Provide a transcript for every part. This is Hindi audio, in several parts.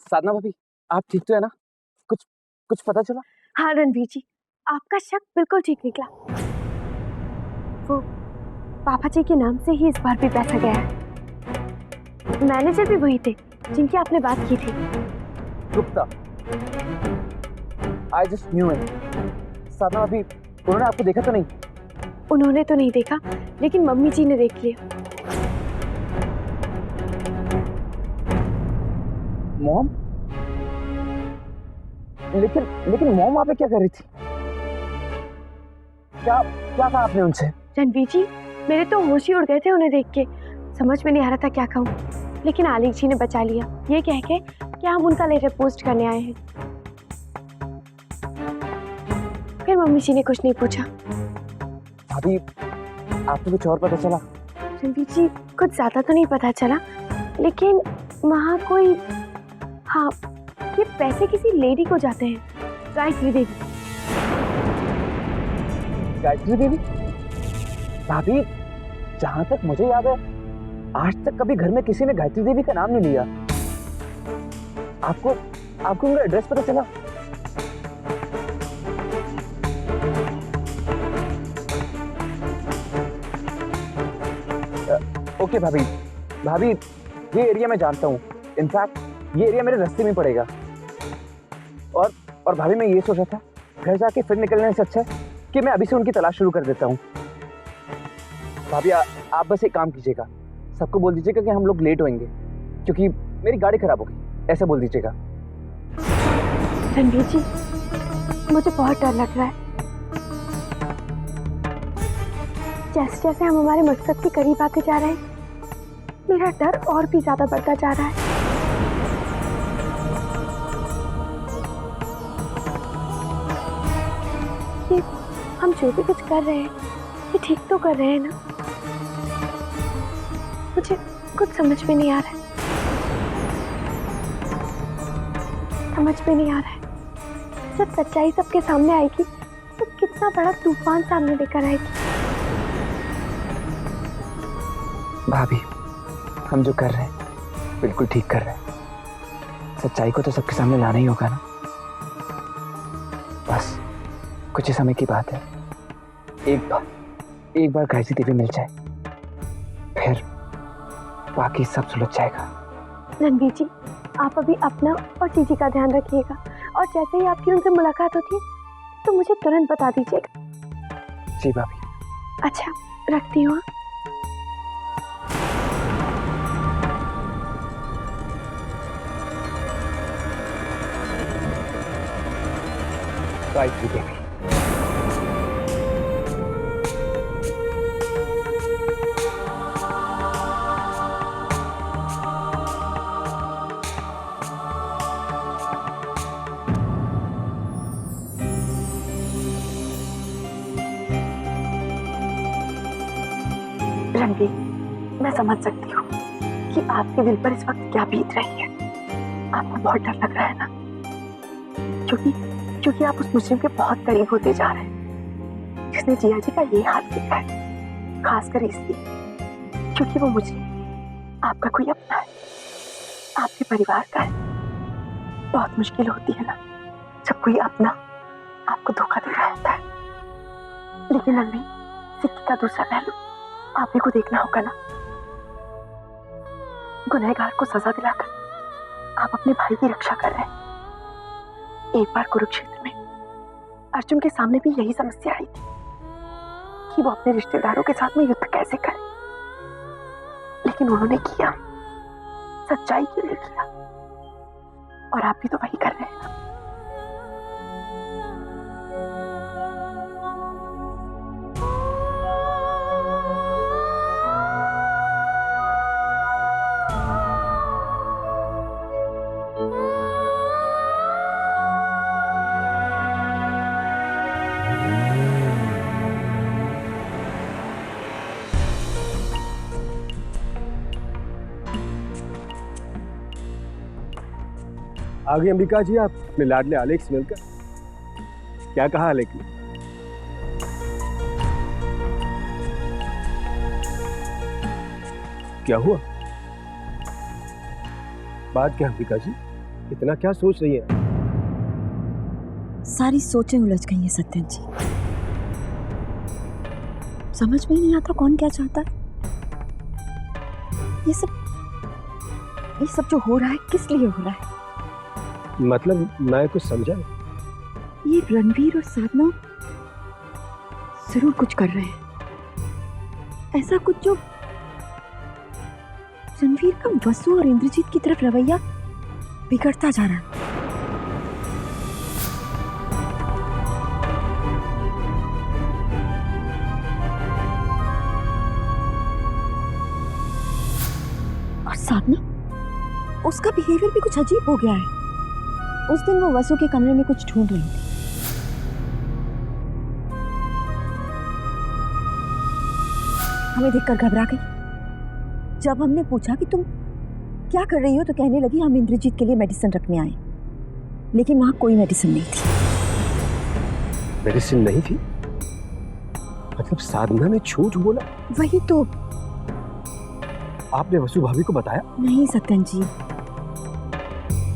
साधना भाभी, आप ठीक तो है ना? कुछ कुछ पता चला? हाँ रणवीर जी, आपका शक बिल्कुल ठीक निकला। वो पापा जी के नाम से ही इस बार भी पैसा गया है। मैनेजर भी वही थे जिनकी आपने बात की थी। Gupta, I just knew it. Sadhana भाभी, उन्होंने आपको देखा तो नहीं? उन्होंने तो नहीं देखा, लेकिन मम्मी जी ने देख लिया। मॉम? लेकिन मॉम वहां पे क्या कर रही थी? क्या क्या कहा आपने उनसे? रणवीर जी, मेरे तो होश ही उड़ गए थे उन्हें देख के। समझ में नहीं आ रहा था क्या कहूँ, लेकिन आलिक जी ने बचा लिया, ये कह के कि हम उनका लेटर पोस्ट करने आए हैं। फिर मम्मी जी ने कुछ नहीं पूछा। भाभी, आपको कुछ और पता चला? रणवीर जी, कुछ ज्यादा तो नहीं पता चला, लेकिन वहाँ कोई, हाँ, ये पैसे किसी लेडी को जाते हैं, गायत्री देवी। गायत्री देवी? भाभी, जहां तक मुझे याद है, आज तक कभी घर में किसी ने गायत्री देवी का नाम नहीं लिया। आपको उनका एड्रेस पता चला? ओके भाभी, ये एरिया मैं जानता हूँ। इनफैक्ट ये एरिया मेरे रास्ते में पड़ेगा। और भाभी, मैं ये सोच रहा था, घर जाके फिर निकलने से अच्छा है कि मैं अभी से उनकी तलाश शुरू कर देता हूँ। भाभी, आप बस एक काम कीजिएगा, सबको बोल दीजिएगा कि हम लोग लेट होंगे क्योंकि मेरी गाड़ी खराब हो गई, ऐसे बोल दीजिएगा। रणवीर जी, मुझे बहुत डर लग रहा है। जैसे जैसे हम हमारे मकसद के करीब आते जा रहे हैं, मेरा डर और भी ज्यादा बढ़ता जा रहा है। ये हम जो भी कुछ कर रहे हैं, ये ठीक तो कर रहे हैं ना? मुझे कुछ समझ में नहीं आ रहा है। जब सच्चाई सबके सामने आएगी तो कितना बड़ा तूफान सामने लेकर आएगी। भाभी, हम जो कर रहे हैं बिल्कुल ठीक कर रहे हैं। सच्चाई को तो सबके सामने लाना ही होगा ना। बस कुछ ही समय की बात है। एक बार गायत्री देवी मिल जाए, फिर बाकी सब सुलझ जाएगा। रणवीर जी, आप अभी अपना और जीजी का ध्यान रखिएगा, और जैसे ही आपकी उनसे मुलाकात होती है तो मुझे तुरंत बता दीजिएगा। जी भाभी। अच्छा, रखती हूँ। गायत्री देवी। रणवीर, मैं समझ सकती हूँ कि आपके दिल पर इस वक्त क्या बीत रही है। आपको बहुत डर लग रहा है ना, क्योंकि आप उस मुजरिम के बहुत करीब होते जा रहे हैं जिसने जिया जी का ये हाल किया है। खासकर इसलिए क्योंकि वो मुजरिम आपका कोई अपना है, आपके परिवार का है। बहुत मुश्किल होती है ना जब कोई अपना आपको धोखा दे रहा होता है। लेकिन रणवीर, सिक्के का दूसरा पहलू आप ही को देखना होगा ना। गुनहगार को सजा दिलाकर आप अपने भाई की रक्षा कर रहे हैं। एक बार कुरुक्षेत्र में अर्जुन के सामने भी यही समस्या आई थी कि वो अपने रिश्तेदारों के साथ में युद्ध कैसे करे, लेकिन उन्होंने किया, सच्चाई के लिए किया। और आप भी तो वही कर रहे हैं ना। आ गई अंबिका जी, आप अपने लाडले आलेख से मिलकर। क्या कहा आलेख ने? क्या हुआ? बात क्या अंबिका जी? इतना क्या सोच रही है? सारी सोचें उलझ गई हैं सत्यन जी। समझ में ही नहीं आता कौन क्या चाहता है। ये सब जो हो रहा है किस लिए हो रहा है? मतलब मैं कुछ समझा नहीं। ये रणवीर और साधना जरूर कुछ कर रहे हैं, ऐसा कुछ जो रणवीर का वसु और इंद्रजीत की तरफ रवैया बिगड़ता जा रहा है। और साधना, उसका बिहेवियर भी कुछ अजीब हो गया है। उस दिन वो वसु के कमरे में कुछ ढूंढ रही थी। हमें देखकर घबरा गई। जब हमने पूछा कि तुम क्या कर रही हो तो कहने लगी हम इंद्रजीत के लिए मेडिसिन रखने आए, लेकिन वहां कोई मेडिसिन नहीं थी। मेडिसिन नहीं थी? मतलब साधना ने झूठ बोला? वही तो। आपने वसु भाभी को बताया? नहीं सत्यन जी,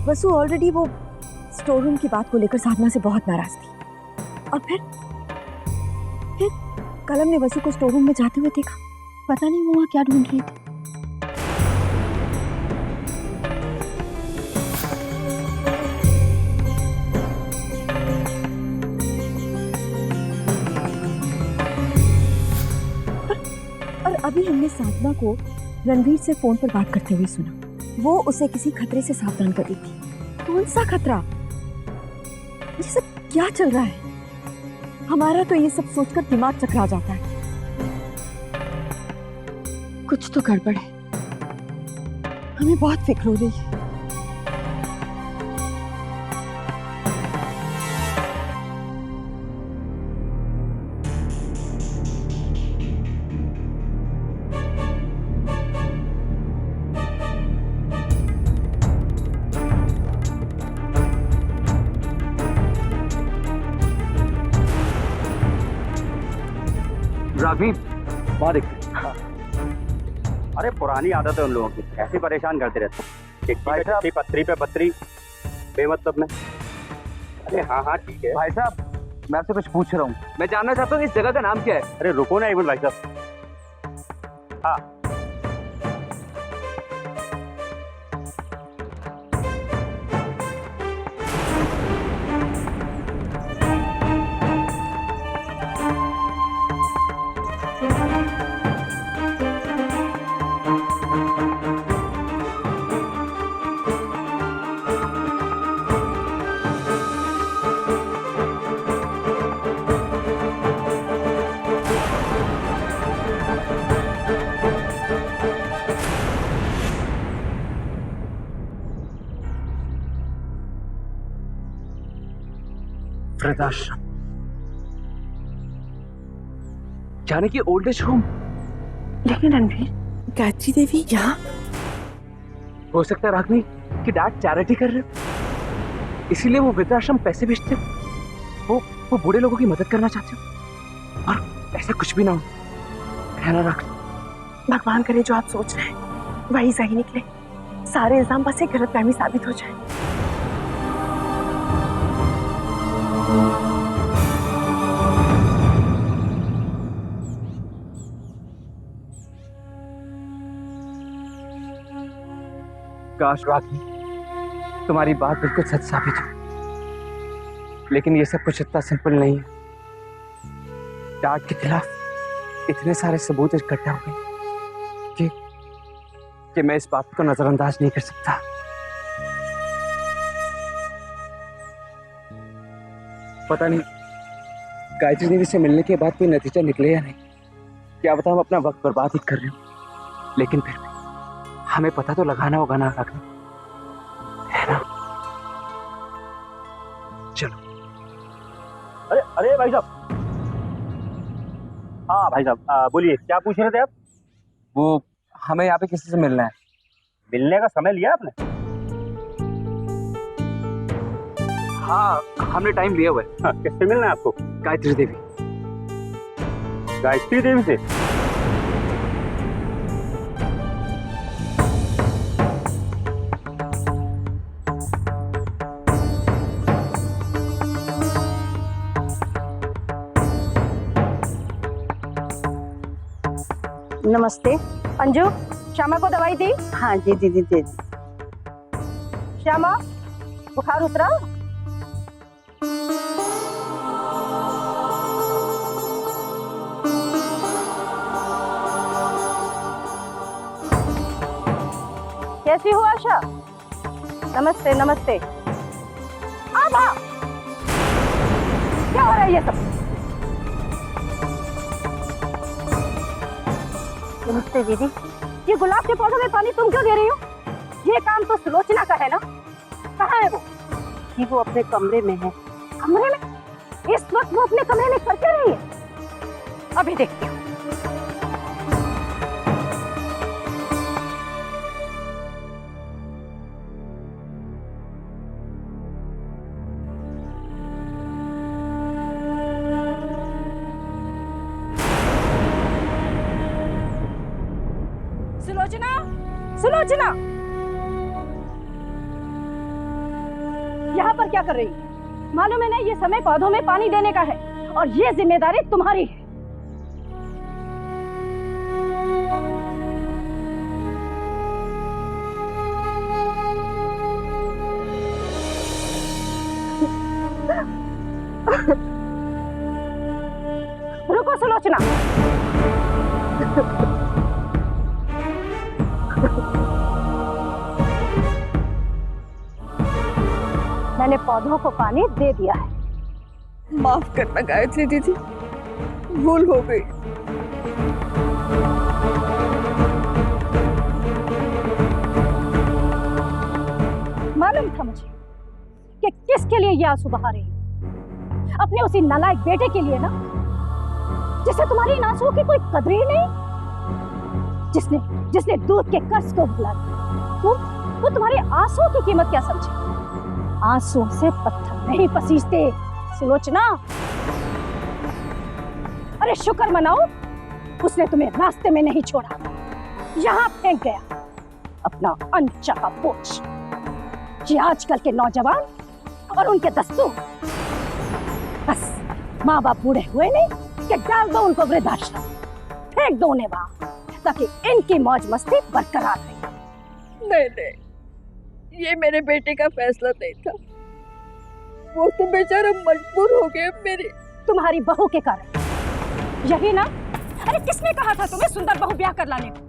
वसु ऑलरेडी वो स्टोर रूम की बात को लेकर साधना से बहुत नाराज थी। और फिर कलम ने वसु को स्टोर रूम में जाते हुए देखा। पता नहीं वो वहां क्या ढूंढ रही थी। और अभी हमने साधना को रणवीर से फोन पर बात करते हुए सुना। वो उसे किसी खतरे से सावधान कर रही थी। कौन सा खतरा? ये सब क्या चल रहा है? हमारा तो ये सब सोचकर दिमाग चकरा जाता है। कुछ तो गड़बड़ है। हमें बहुत फिक्र हो रही है। राघवी, वहां देख। अरे पुरानी आदत है उन लोगों की, ऐसे परेशान करते रहते हैं। भाई साहब, पत्री पे पत्री बेमतलब में। अरे हाँ हाँ ठीक है भाई साहब, मैं आपसे कुछ पूछ रहा हूँ। मैं जानना चाहता हूँ इस जगह का नाम क्या है? अरे रुको ना एक मिनट भाई साहब। हाँ वृद्धाश्रम, जाने की ओल्ड एज होम। लेकिन रणवीर, गायत्री देवी यहाँ? हो सकता है रागनी कि डैड चैरिटी कर रहे हो, इसीलिए वो वृद्धाश्रम पैसे भेजते हो। वो बूढ़े लोगों की मदद करना चाहते हो। और ऐसा कुछ भी ना हो, है ना रागनी? भगवान करे जो आप सोच रहे हैं वही सही निकले। सारे इल्जाम बस एक गलतफहमी साबित हो जाए। काश रागनी तुम्हारी बात बिल्कुल सच साबित हो, लेकिन ये सब कुछ इतना सिंपल नहीं है। डैड के खिलाफ इतने सारे सबूत इकट्ठा हो गए कि मैं इस बात को नजरअंदाज नहीं कर सकता। पता नहीं गायत्री देवी से मिलने के बाद कोई नतीजा निकले या नहीं, क्या पता हम अपना वक्त बर्बाद ही कर रहे हो। लेकिन फिर भी हमें पता तो लगाना होगा ना रागनी, है ना? चलो। अरे अरे भाई साहब। हाँ भाई साहब बोलिए, क्या पूछ रहे थे आप? वो हमें यहाँ पे किसी से मिलना है। मिलने का समय लिया आपने? हाँ, हमने टाइम लिया हुआ है। हाँ, किससे मिलना है आपको? गायत्री देवी। गायत्री देवी से? नमस्ते। अंजू, श्यामा को दवाई दी? हाँ जी दीदी दे दी। श्यामा, बुखार उतरा? कैसी हो आशा? नमस्ते नमस्ते। आभा, क्या हो रहा है ये सब? नमस्ते दीदी। ये गुलाब के पौधों में पानी तुम क्यों दे रही हो? ये काम तो सुलोचना का है ना? कहाँ है वो? जी वो अपने कमरे में है। कमरे में? इस वक्त वो अपने कमरे में कर क्या रही है? अभी देखती हूँ। सुलोचना, सुलोचना, यहाँ पर क्या कर रही है? मालूम है ना ये समय पौधों में पानी देने का है और ये जिम्मेदारी तुम्हारी है। रुको सुलोचना। मैंने पौधों को पानी दे दिया है। माफ करना गायत्री दीदी, भूल हो गई। मालूम था मुझे कि किसके लिए ये आंसू बहा रही है। अपने उसी नालायक बेटे के लिए ना, जिसे तुम्हारी इन आंसुओं की कोई कदर ही नहीं, जिसने दूध के कर्ज को भुला दिया। वो तुम्हारे आंसुओं की कीमत क्या समझे? आंसुओं से पत्थर नहीं पसीजते सुलोचना। अरे शुक्र मनाओ, उसने तुम्हें रास्ते में नहीं छोड़ा, यहाँ फेंक गया अपना अनचाहा बोझ। ये आजकल के नौजवान और उनके दस्तूर, बस माँ बाप बूढ़े हुए नहीं कि डाल दो उनको वृद्धाश्रम, फेंक दो उन्हें वहां, ताकि इनकी मौज मस्ती बरकरार रहे। नहीं, ये मेरे बेटे का फैसला नहीं था। वो तो बेचारा मजबूर हो गया मेरी। तुम्हारी बहू के कारण, यही ना? अरे किसने कहा था तुम्हें सुंदर बहू ब्याह कर लाने को?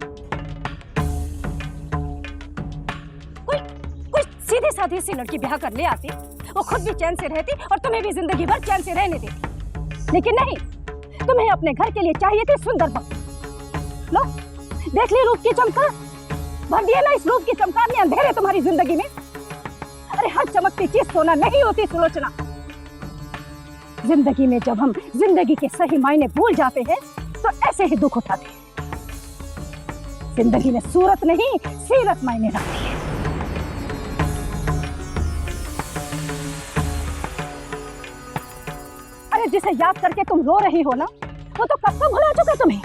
कोई सीधी साधी सी लड़की ब्याह कर ले आती, वो खुद भी चैन से रहती और तुम्हें भी जिंदगी भर चैन से रहने देती। लेकिन नहीं, तुम्हें अपने घर के लिए चाहिए थी सुंदर बहू। लो देख ली रूप की चमकार, भर दिया ना इस रूप की चमकार ने अंधेरे तुम्हारी जिंदगी में। अरे हर चमकती चीज सोना नहीं होती सुलोचना। जिंदगी में जब हम जिंदगी के सही मायने भूल जाते हैं तो ऐसे ही दुख उठाते हैं। जिंदगी में सूरत नहीं सीरत मायने रखती है। अरे जिसे याद करके तुम रो रही हो ना, वो तो कब तक भुला चुका तुम्हें।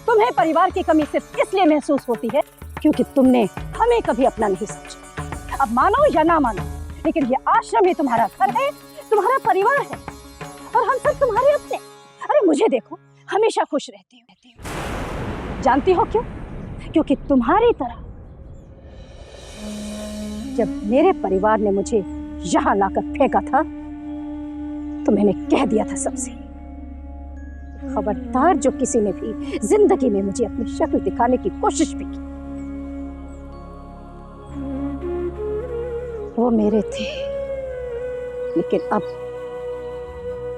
तुम्हें परिवार की कमी सिर्फ इसलिए महसूस होती है क्योंकि तुमने हमें कभी अपना नहीं समझा। अब मानो या ना मानो, लेकिन ये आश्रम ही तुम्हारा घर है, तुम्हारा परिवार है और हम सब तुम्हारे अपने। अरे मुझे देखो, हमेशा खुश रहती हूँ। जानती हो क्यों? क्योंकि तुम्हारी तरह जब मेरे परिवार ने मुझे यहाँ लाकर फेंका था तो मैंने कह दिया था सबसे, खबरदार जो किसी ने भी जिंदगी में मुझे अपनी शक्ल दिखाने की कोशिश भी की, वो मेरे थे, लेकिन अब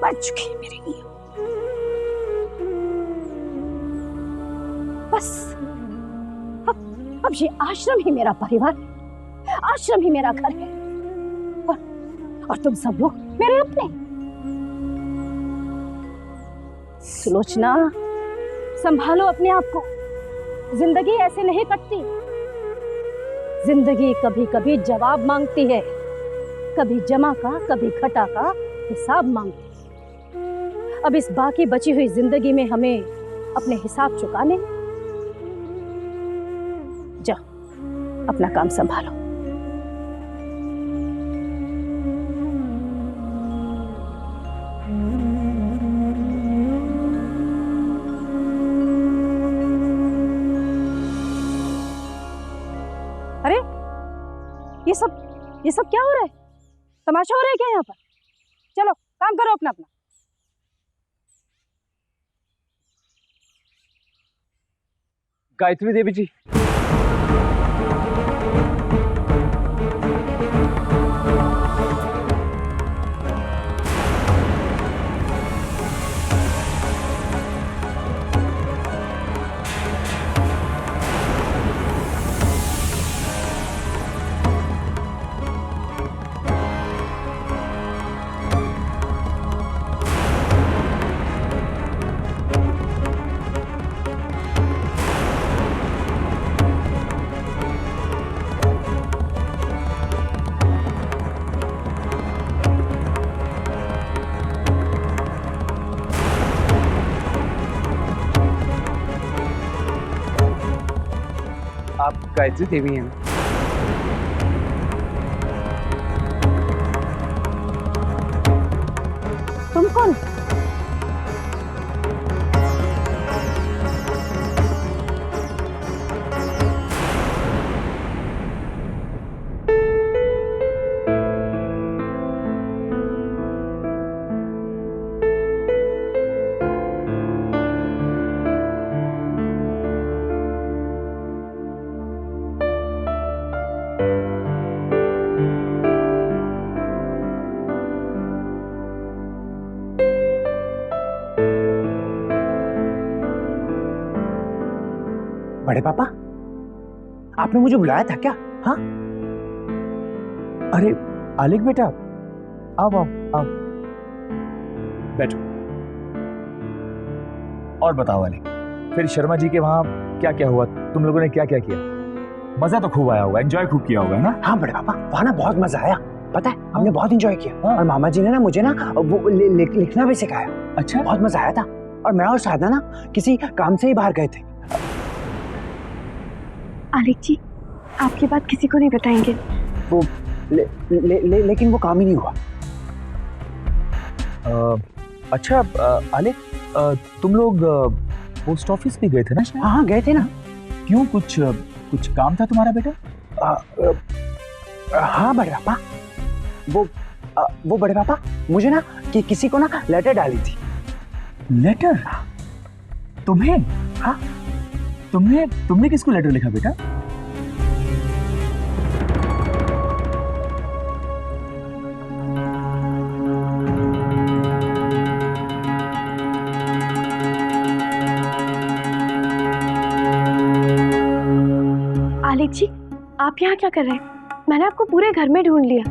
मर चुके हैं मेरे लिए। बस अब ये आश्रम ही मेरा परिवार है, आश्रम ही मेरा घर है और तुम सब लोग मेरे अपने। सुलोचना, संभालो अपने आप को। जिंदगी ऐसे नहीं कटती। जिंदगी कभी कभी जवाब मांगती है, कभी जमा का कभी घटा का हिसाब मांगती है। अब इस बाकी बची हुई जिंदगी में हमें अपने हिसाब चुकाने। जाओ अपना काम संभालो। ये सब क्या हो रहा है? तमाशा हो रहा है क्या यहाँ पर? चलो काम करो अपना अपना। गायत्री देवी जी, आप गायत्री देवी हैं ना? तुम कौन? बड़े पापा, आपने मुझे बुलाया था क्या? हाँ? अरे आलेख बेटा, आओ आओ आओ, बैठो। और बताओ आलेख, फिर शर्मा जी के वहाँ क्या क्या हुआ? तुम लोगों ने क्या क्या किया? मजा तो खूब आया होगा, एंजॉय खूब किया होगा ना? हाँ बड़े पापा, वहाँ ना बहुत मजा आया, पता है हमने बहुत एंजॉय किया। हाँ। और मामा जी ने ना मुझे ना वो लिखना भी सिखाया। अच्छा, बहुत मजा आया था। और मैं और साधना ना किसी काम से ही बाहर गए थे। आलेख जी, आपकी बात किसी को नहीं बताएंगे। वो लेकिन वो काम ही नहीं हुआ। अच्छा आलेख, तुम लोग पोस्ट ऑफिस भी गए थे ना? हाँ गए थे ना। क्यों, कुछ काम था तुम्हारा बेटा? हाँ बड़े पापा, वो बड़े पापा मुझे ना किसी को ना लेटर डाली थी। लेटर? तुम्हें? हाँ। तुमने किसको लेटर लिखा बेटा? आलेख जी, आप यहाँ क्या कर रहे हैं? मैंने आपको पूरे घर में ढूंढ लिया।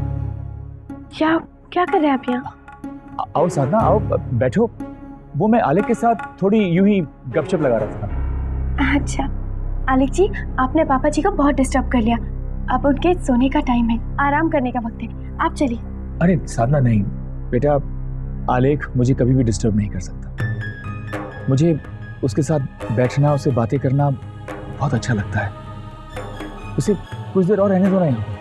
क्या कर रहे हैं आप यहाँ? आओ साधना, आओ बैठो। वो मैं आलेख के साथ थोड़ी यूं ही गपशप लगा रहा था। अच्छा आलेख जी, आपने पापा जी को बहुत डिस्टर्ब कर लिया। अब उनके सोने का टाइम है, आराम करने का वक्त है, आप चलिए। अरे साधना नहीं बेटा, आलेख मुझे कभी भी डिस्टर्ब नहीं कर सकता। मुझे उसके साथ बैठना, उससे बातें करना बहुत अच्छा लगता है। उसे कुछ देर और रहने दो ना यहाँ पर।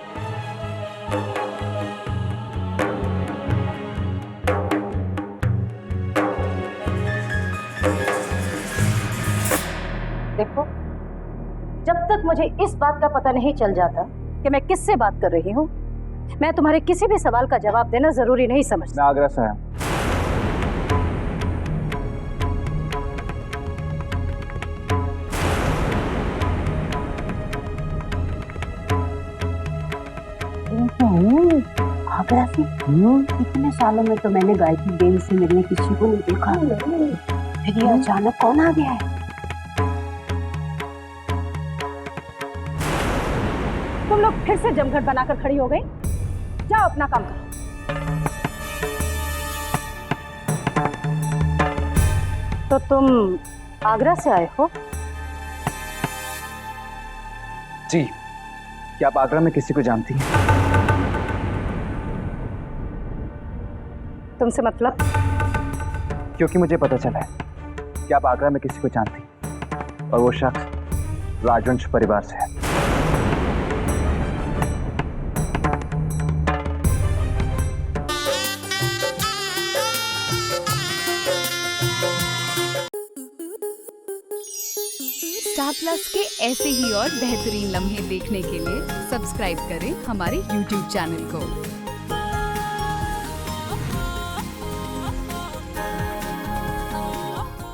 देखो, जब तक मुझे इस बात का पता नहीं चल जाता कि मैं किससे बात कर रही हूँ, मैं तुम्हारे किसी भी सवाल का जवाब देना जरूरी नहीं समझता। मैं आगरा से आया। आगरा से? इतने सालों में तो मैंने गायत्री देवी से मिलने किसी को नहीं देखा। फिर ये अचानक कौन आ गया है? तुम लोग फिर से जमघट बनाकर खड़ी हो गई। जाओ अपना काम करो। तो तुम आगरा से आए हो? जी। क्या आप आगरा में किसी को जानती हैं? तुमसे मतलब? क्योंकि मुझे पता चला है कि आप आगरा में किसी को जानती हैं, और वो शख्स राजवंश परिवार से है। स्टार प्लस के ऐसे ही और बेहतरीन लम्हे देखने के लिए सब्सक्राइब करें हमारे YouTube चैनल को।